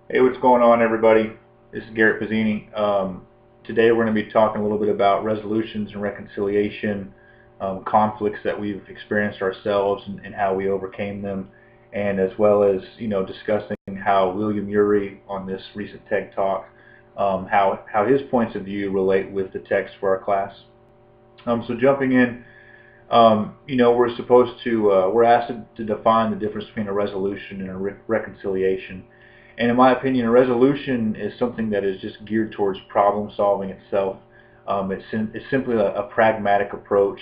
Hey, what's going on, everybody? This is Garrett Pizzini. Today we're going to be talking a little bit about resolutions and reconciliation, conflicts that we've experienced ourselves and how we overcame them, and as well as discussing how William Ury on this recent TED Talk, how his points of view relate with the text for our class. So jumping in, we're asked to define the difference between a resolution and a reconciliation. And in my opinion, a resolution is something that is just geared towards problem solving itself. It's simply a pragmatic approach.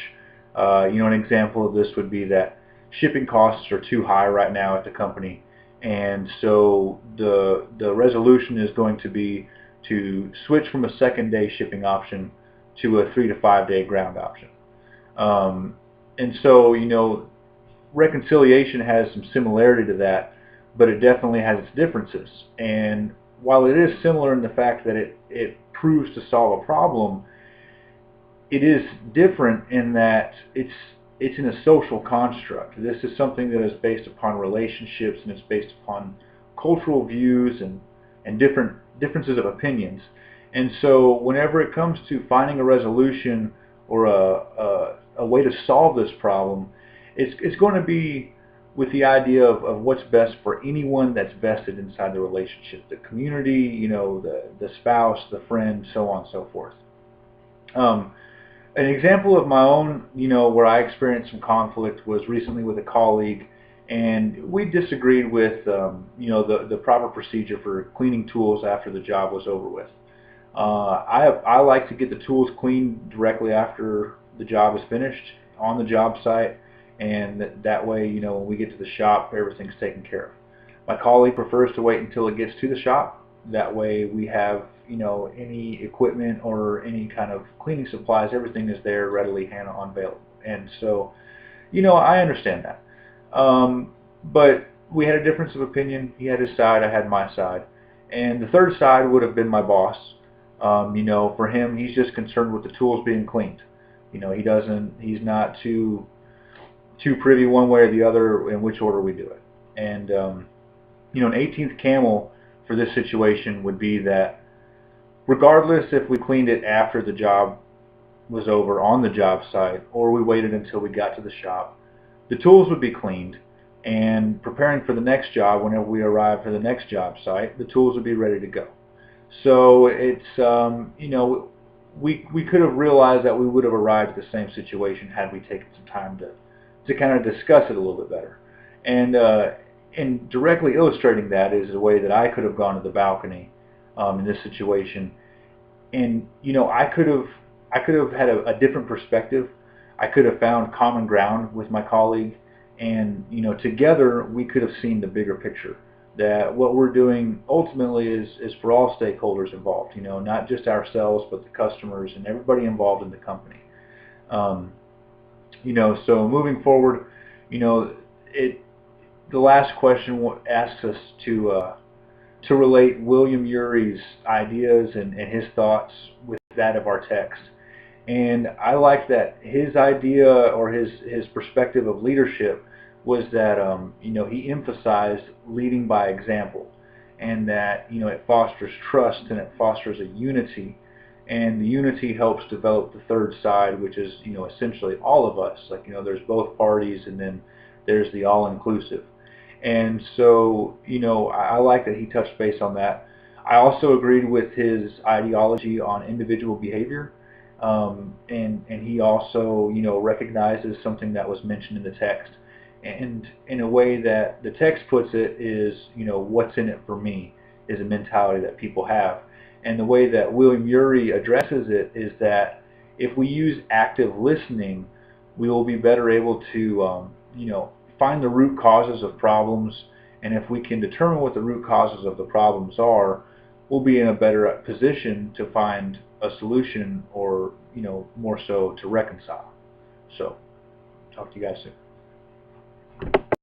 An example of this would be that shipping costs are too high right now at the company, and so the resolution is going to be to switch from a second day shipping option to a 3 to 5 day ground option. Um, and so, reconciliation has some similarity to that, but it definitely has its differences. And while it is similar in the fact that it proves to solve a problem, it is different in that it's in a social construct. This is something that is based upon relationships, and it's based upon cultural views and differences of opinions. And so whenever it comes to finding a resolution or a way to solve this problem, it's going to be with the idea of what's best for anyone that's vested inside the relationship, the community, the spouse, the friend, so on and so forth. Um, an example of my own, where I experienced some conflict was recently with a colleague, and we disagreed with, the proper procedure for cleaning tools after the job was over with. I like to get the tools cleaned directly after the job is finished on the job site, and that way, when we get to the shop, everything's taken care of. My colleague prefers to wait until it gets to the shop. That way we have, any equipment or any kind of cleaning supplies, everything is there readily available. And so, I understand that. But we had a difference of opinion. He had his side, I had my side. And the third side would have been my boss. For him, he's just concerned with the tools being cleaned. He's not too privy one way or the other in which order we do it. And an 18th camel for this situation would be that regardless if we cleaned it after the job was over on the job site or we waited until we got to the shop, the tools would be cleaned, and preparing for the next job, whenever we arrive for the next job site, the tools would be ready to go. So it's, we could have realized that we would have arrived at the same situation had we taken some time to kind of discuss it a little bit better. And directly illustrating that is a way that I could have gone to the balcony in this situation, and I could have had a different perspective. I could have found common ground with my colleague, and together we could have seen the bigger picture. That what we're doing ultimately is for all stakeholders involved. Not just ourselves, but the customers and everybody involved in the company. Um, so moving forward, it the last question asks us to relate William Ury's ideas and his thoughts with that of our text. And I like that his idea or his perspective of leadership was that he emphasized leading by example, and that it fosters trust and it fosters a unity, and the unity helps develop the third side, which is essentially all of us. Like there's both parties, and then there's the all-inclusive. And so I like that he touched base on that. I also agreed with his ideology on individual behavior, and he also recognizes something that was mentioned in the text, and in a way that the text puts it is what's in it for me is a mentality that people have, and the way that William Ury addresses it is that if we use active listening, we will be better able to find the root causes of problems, and if we can determine what the root causes of the problems are, we'll be in a better position to find a solution, or more so to reconcile. So talk to you guys soon.